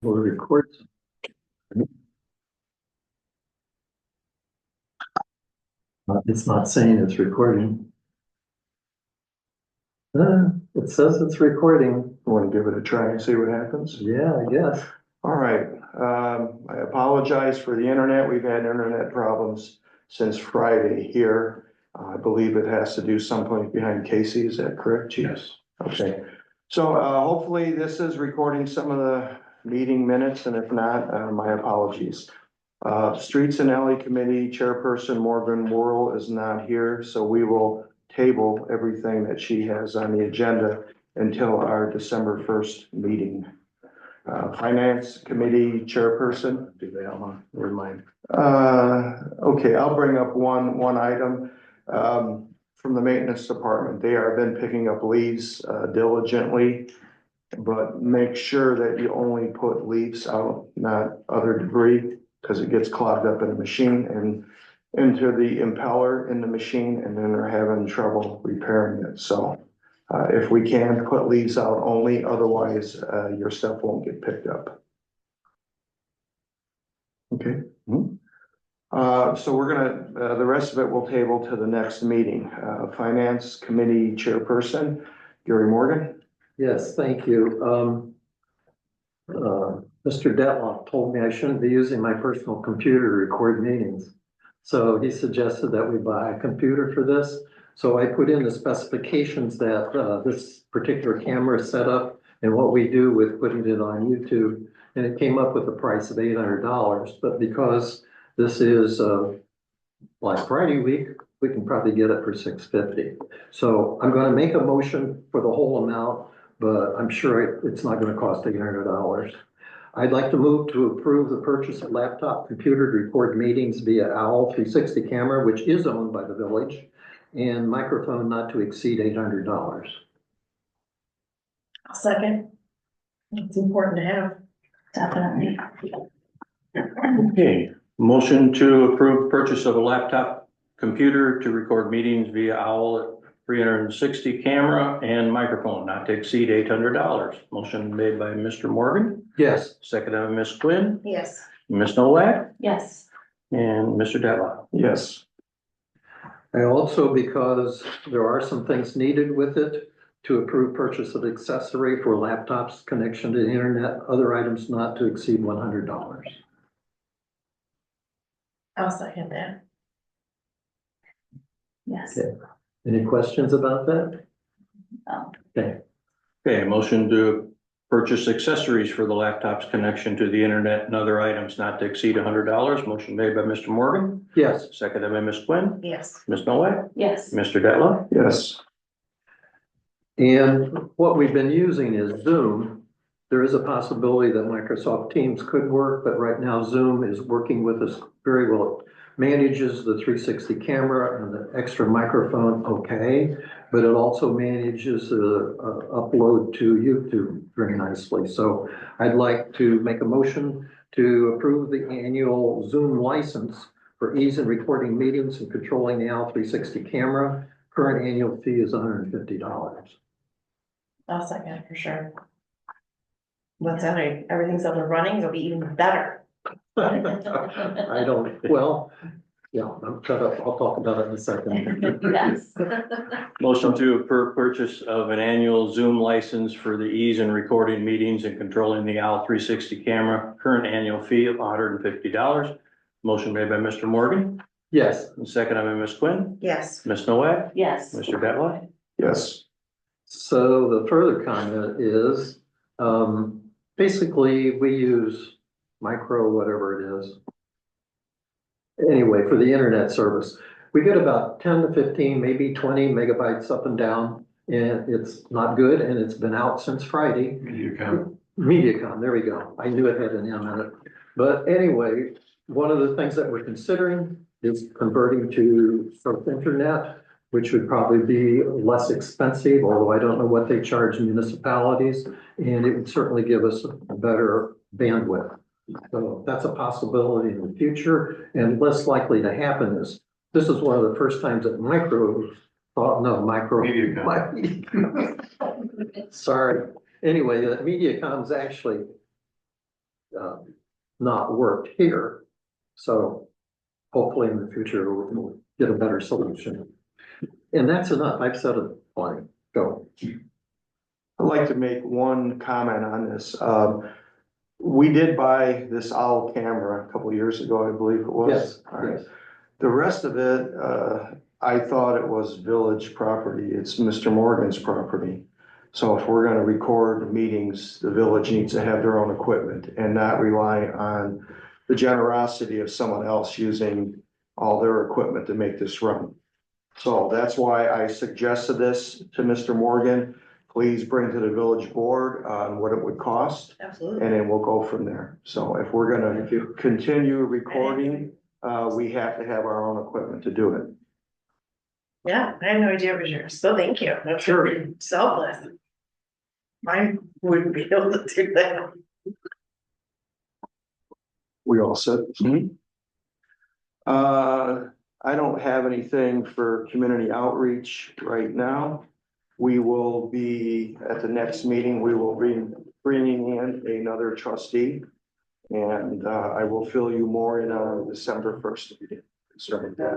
Will record. It's not saying it's recording. It says it's recording. Want to give it a try and see what happens? Yeah, I guess. All right, I apologize for the internet. We've had internet problems since Friday here. I believe it has to do someplace behind Casey. Is that correct, Chief? Yes. Okay, so hopefully this is recording some of the meeting minutes, and if not, my apologies. Streets and Alley Committee Chairperson Morgan Worrell is not here, so we will table everything that she has on the agenda until our December 1st meeting. Finance Committee Chairperson. Do they all remind? Okay, I'll bring up one item, from the maintenance department. They have been picking up leaves, diligently. But make sure that you only put leaves out, not other debris, because it gets clogged up in the machine and into the impeller in the machine, and then they're having trouble repairing it. So if we can, put leaves out only, otherwise your stuff won't get picked up. Okay. So we're gonna, the rest of it we'll table to the next meeting. Finance Committee Chairperson, Gary Morgan. Yes, thank you. Mr. Detloff told me I shouldn't be using my personal computer to record meetings. So he suggested that we buy a computer for this. So I put in the specifications that this particular camera is set up and what we do with putting it on YouTube. And it came up with a price of $800. But because this is Black Friday week, we can probably get it for $650. So I'm going to make a motion for the whole amount, but I'm sure it's not going to cost $800. I'd like to move to approve the purchase of laptop computer to record meetings via OWL 360 camera, which is owned by the village, and microphone not to exceed $800. I'll second. It's important to have. Definitely. Okay, motion to approve purchase of a laptop computer to record meetings via OWL 360 camera and microphone not to exceed $800. Motion made by Mr. Morgan, Yes. seconded by Ms. Quinn, Yes. Ms. Nowak, Yes. and Mr. Detloff. Yes. I also, because there are some things needed with it, to approve purchase of accessory for laptops, connection to the internet, other items not to exceed $100. I'll second that. Yes. Okay. Any questions about that? Oh. Okay, Okay, motion to purchase accessories for the laptop's connection to the internet and other items not to exceed $100. Motion made by Mr. Morgan, yes. seconded by Ms. Quinn, Yes. Ms. Nowak, Yes. Mr. Detloff. Yes. And what we've been using is Zoom. There is a possibility that Microsoft Teams could work, but right now Zoom is working with us very well. It manages the 360 camera and the extra microphone okay, but it also manages the upload to YouTube very nicely. So I'd like to make a motion to approve the annual Zoom license for ease in recording meetings and controlling the OWL 360 camera. Current annual fee is $150. I'll second it for sure. What's that? Everything's up and running, it'll be even better. I don't, well, yeah, I'm cut up. I'll talk about it in a second. Yes. Motion to approve purchase of an annual Zoom license for the ease in recording meetings and controlling the OWL 360 camera. Current annual fee of $150. Motion made by Mr. Morgan, Yes, and seconded by Ms. Quinn, Yes. Ms. Nowak, Yes. Mr. Detloff. Yes. so the further comment is, basically, we use micro, whatever it is. Anyway, for the internet service, we get about 10 to 15, maybe 20 megabytes up and down, and it's not good, and it's been out since Friday. Mediacom, there we go. I knew it had an M in it. But anyway, one of the things that we're considering is converting to Surf Internet, which would probably be less expensive, although I don't know what they charge municipalities, and it would certainly give us a better bandwidth. So that's a possibility in the future, and less likely to happen is, this is one of the first times that Sorry. Anyway, Mediacom's actually not worked here. So hopefully in the future we'll get a better solution. And that's enough. I've said it plenty. Go. I'd like to make one comment on this. We did buy this owl camera a couple of years ago, I believe it was. Yes, All right. yes. The rest of it, I thought it was village property. It's Mr. Morgan's property. So if we're gonna record meetings, the village needs to have their own equipment and not rely on the generosity of someone else using all their equipment to make this run. So that's why I suggested this to Mr. Morgan. Please bring to the village board on what it would cost, Absolutely. and then we'll go from there. So if we're gonna Thank you. continue recording, we have to have our own equipment to do it. Yeah, I had no idea it was yours, so thank you. That's Sure. selfless. Mine wouldn't be able to do that. We all set? I don't have anything for community outreach right now. We will be, at the next meeting, we will be bringing in another trustee. And, I will fill you more in on December 1st meeting concerning that.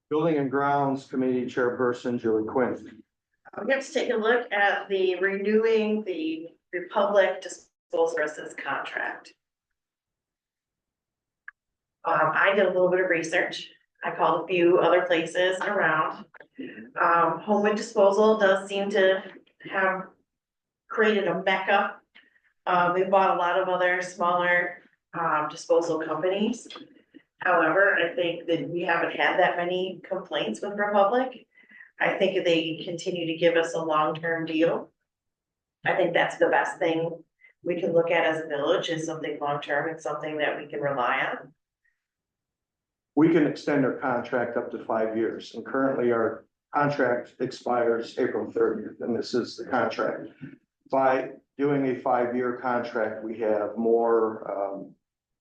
Building and Grounds Committee Chairperson Julie Quinn. We have to take a look at the renewing the Republic Disposal Services contract. I did a little bit of research. I called a few other places around. Homewood Disposal does seem to have created a mecca. They bought a lot of other smaller, disposal companies. However, I think that we haven't had that many complaints with Republic. I think if they continue to give us a long-term deal, I think that's the best thing we can look at as a village, is something long-term and something that we can rely on. We can extend our contract up to 5 years, and currently our contract expires April 30th, and this is the contract. By doing a 5-year contract, we have more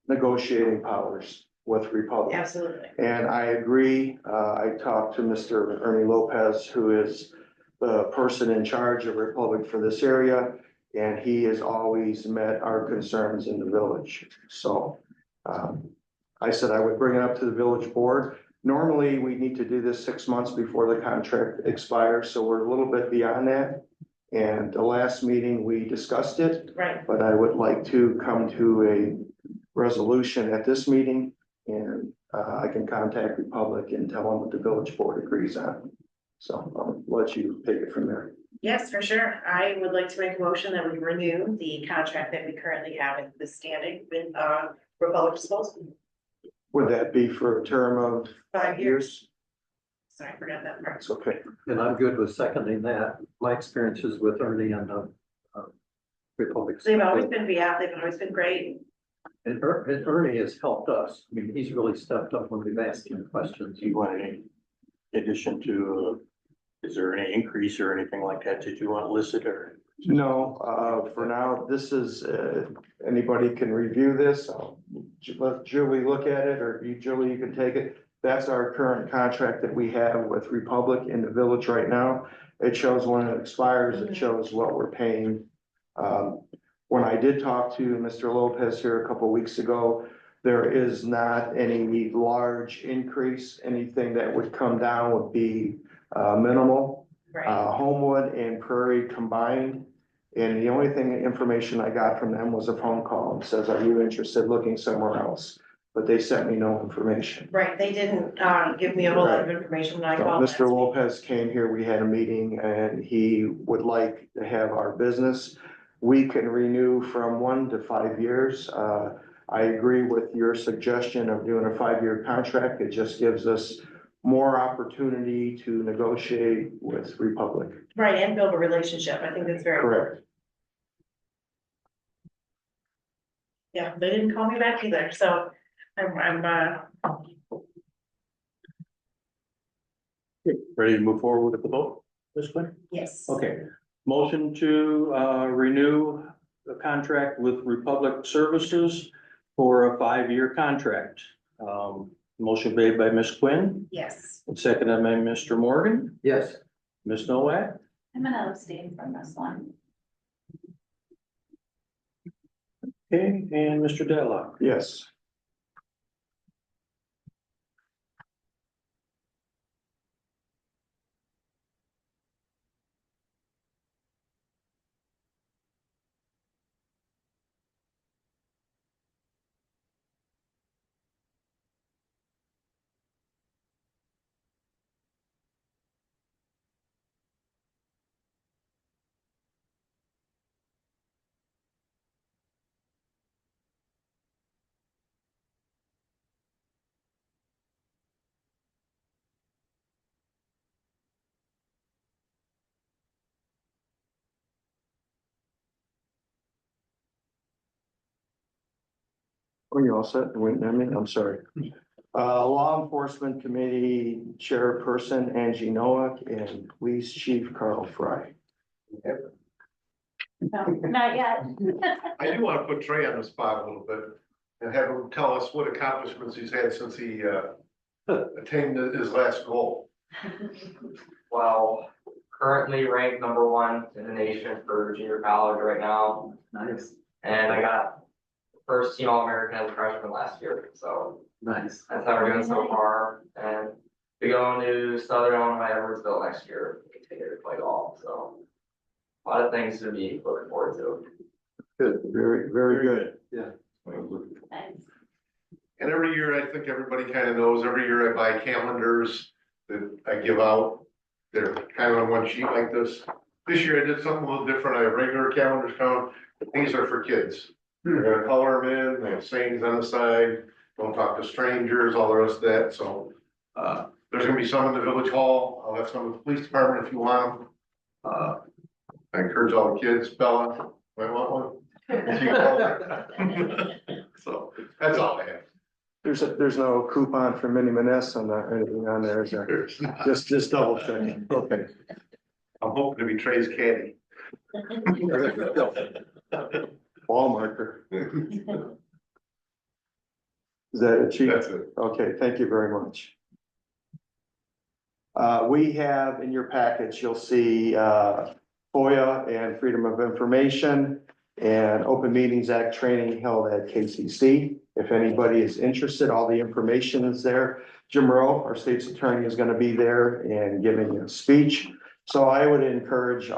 negotiating powers with Republic. Absolutely. And I agree, I talked to Mr. Ernie Lopez, who is the person in charge of Republic for this area, and he has always met our concerns in the village. So, I said I would bring it up to the village board. Normally, we need to do this 6 months before the contract expires, so we're a little bit beyond that. And the last meeting, we discussed it, Right. but I would like to come to a resolution at this meeting. And I can contact Republic and tell them what the village board agrees on. So I'll let you take it from there. Yes, for sure. I would like to make a motion that we renew the contract that we currently have in the standing with, Republic Disposal. Would that be for a term of 5 years? Sorry, I forgot that part. That's okay. And I'm good with seconding that. My experiences with Ernie and Republic. They've always been, yeah, they've always been great. And Ernie has helped us. I mean, he's really stepped up when we've asked him questions. Do you want any addition to, is there any increase or anything like that that you want listed or? No, for now, this is, anybody can review this. I'll let Julie look at it, or you, Julie, you can take it. That's our current contract that we have with Republic in the village right now. It shows when it expires, it shows what we're paying. When I did talk to Mr. Lopez here a couple of weeks ago, there is not any large increase. Anything that would come down would be minimal. Right. Homewood and Prairie combined. And the only information I got from them was a phone call and says, are you interested in looking somewhere else? But they sent me no information. Right, they didn't, give me a whole lot of information when I So called. Mr. last week. Lopez came here, we had a meeting, and he would like to have our business. We can renew from 1 to 5 years. I agree with your suggestion of doing a 5-year contract. It just gives us more opportunity to negotiate with Republic. Right, and build a relationship. I think that's very. Correct. Yeah, they didn't call me back either, so Ready to move forward with the vote, Ms. Quinn? yes. Okay, motion to renew the contract with Republic Services for a 5-year contract. Motion made by Ms. Quinn, Yes. and seconded by Mr. Morgan. Yes, Ms. Nowak? I'm gonna abstain from this one. Okay, and Mr. Deadlock. Yes. Are you all set? Wait, I'm sorry. Law Enforcement Committee Chairperson Angie Noack and Police Chief Carl Fry. Not yet. I do want to put Trey on the spot a little bit and have him tell us what accomplishments he's had since he attained his last goal. Well, currently ranked #1 in the nation for junior college right now. Nice, And I got first team All-American as a freshman last year, so nice. that's how we're doing so far. And we go into Southern Illinois Edwardsville next year, we continue to play golf, so a lot of things to be looking forward to. Good, very, very good. Nice. And every year, I think everybody kind of knows, every year I buy calendars that I give out. They're kind of on one sheet like this. This year I did something a little different. I have regular calendars coming. These are for kids. They're gonna color them in, they have sayings on the side, don't talk to strangers, all the rest of that, so. There's gonna be some in the village hall, I'll have some in the police department if you want them. I encourage all the kids, Bella, I want one. She calls her. So, that's all I have. There's no coupon for Mini Maness on that, or anything on there, is there? There's not. Just double checking. Okay. I'm hoping to be Trey's caddy. Ball marker. Is that a cheat? That's it. Okay, thank you very much. We have in your package, you'll see, FOIA and Freedom of Information and Open Meetings Act training held at KCC. If anybody is interested, all the information is there. Jim Rowe, our state's attorney, is gonna be there and giving a speech. So I would encourage,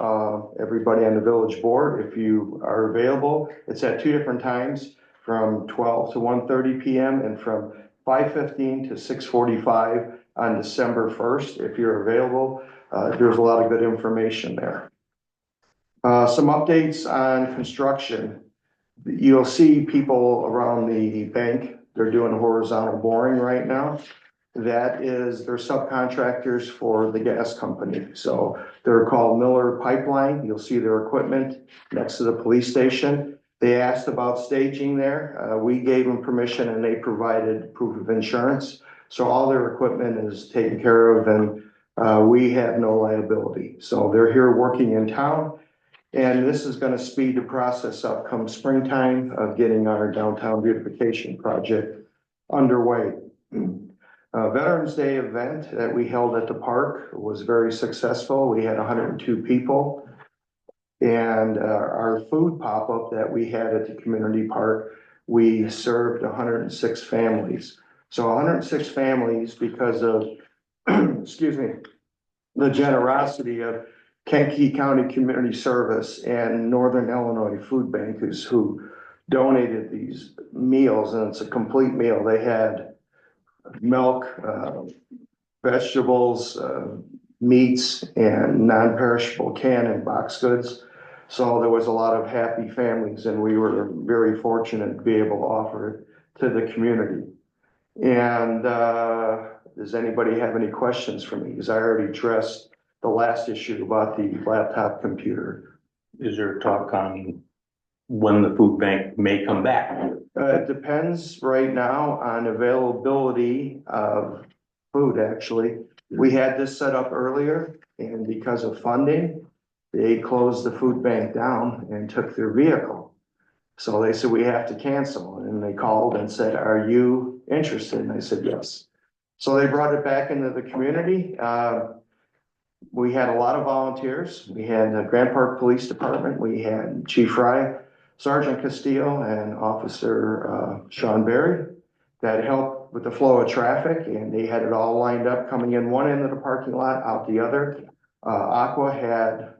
everybody on the village board, if you are available, it's at 2 different times, from 12 to 1:30 p.m. and from 5:15 to 6:45 on December 1st, if you're available. There's a lot of good information there. Some updates on construction. You'll see people around the bank, they're doing horizontal boring right now. That is, they're subcontractors for the gas company. So they're called Miller Pipeline. You'll see their equipment next to the police station. They asked about staging there. We gave them permission and they provided proof of insurance. So all their equipment is taken care of and we have no liability. So they're here working in town. And this is gonna speed the process up come springtime of getting our downtown beautification project underway. Veterans Day event that we held at the park was very successful. We had 102 people. And our food pop-up that we had at the community park, we served 106 families. So 106 families because of, excuse me, the generosity of Kankakee County Community Service and Northern Illinois Food Bank who donated these meals, and it's a complete meal. They had milk, vegetables, meats, and non-perishable can and box goods. So there was a lot of happy families and we were very fortunate to be able to offer it to the community. And does anybody have any questions for me? Because I already addressed the last issue about the laptop computer. Is there talk on when the food bank may come back? It depends right now on availability of food, actually. We had this set up earlier and because of funding, they closed the food bank down and took their vehicle. So they said, we have to cancel. And they called and said, are you interested? And I said, yes. So they brought it back into the community. We had a lot of volunteers. We had the Grand Park Police Department. We had Chief Fry. Sergeant Castillo and Officer Sean Berry that helped with the flow of traffic, and they had it all lined up coming in one end of the parking lot, out the other. Aqua had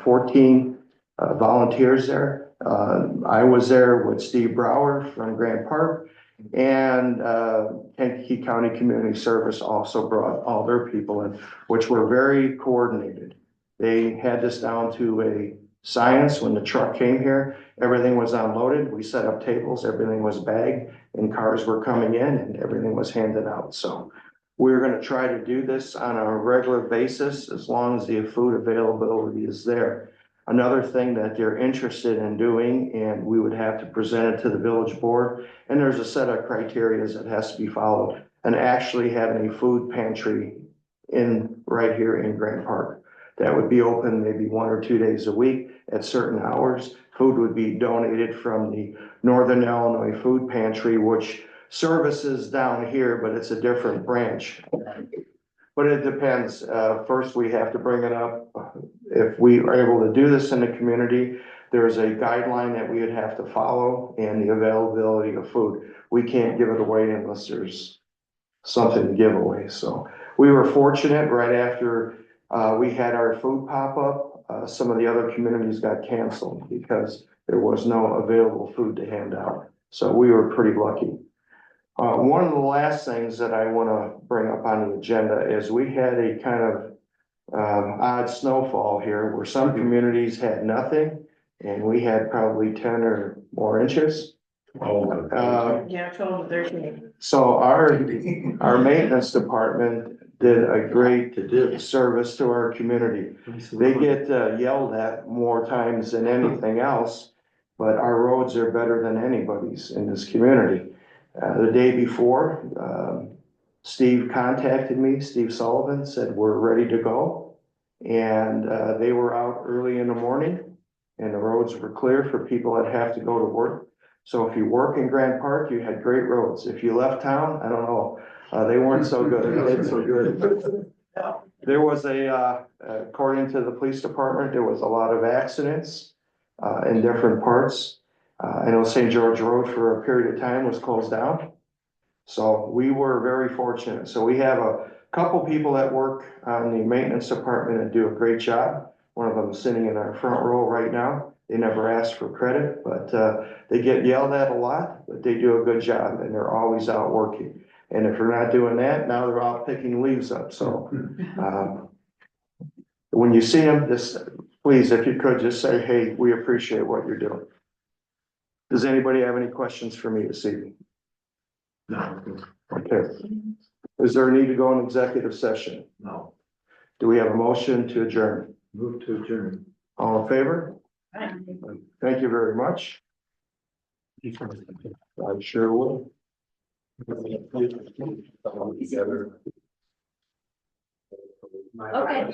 14 volunteers there. I was there with Steve Brower from Grant Park, and Kankakee County Community Service also brought all their people in, which were very coordinated. They had this down to a science. When the truck came here, everything was unloaded. We set up tables, everything was bagged, and cars were coming in and everything was handed out. So we're gonna try to do this on a regular basis as long as the food availability is there. Another thing that they're interested in doing, and we would have to present it to the village board, and there's a set of criteria that has to be followed, and actually having a food pantry right here in Grant Park. That would be open maybe 1 or 2 days a week at certain hours. Food would be donated from the Northern Illinois Food Pantry, which services down here, but it's a different branch. But it depends. First, we have to bring it up. If we are able to do this in the community, there's a guideline that we would have to follow and the availability of food. We can't give it away unless there's something to give away. So we were fortunate right after we had our food pop up. Some of the other communities got canceled because there was no available food to hand out. So we were pretty lucky. One of the last things that I want to bring up on the agenda is we had a kind of odd snowfall here where some communities had nothing and we had probably 10 or more inches. Yeah, 12 to 13. So our maintenance department did a great service to our community. They get yelled at more times than anything else, but our roads are better than anybody's in this community. The day before, Steve contacted me, Steve Sullivan, said, we're ready to go. And they were out early in the morning and the roads were clear for people that have to go to work. So if you work in Grant Park, you had great roads. If you left town, I don't know, they weren't so good. There was according to the police department, there was a lot of accidents in different parts. I know St. George Road for a period of time was closed down. So we were very fortunate. So we have a couple people that work on the maintenance department and do a great job. One of them is sitting in our front row right now. They never ask for credit, but they get yelled at a lot, but they do a good job and they're always out working. And if they're not doing that, now they're out picking leaves up. So when you see them, just please, if you could just say, hey, we appreciate what you're doing. Does anybody have any questions for me this evening? No. Okay. Is there a need to go in executive session? No. Do we have a motion to adjourn? Move to adjourn. All in favor? Thank you very much. I sure will. Okay.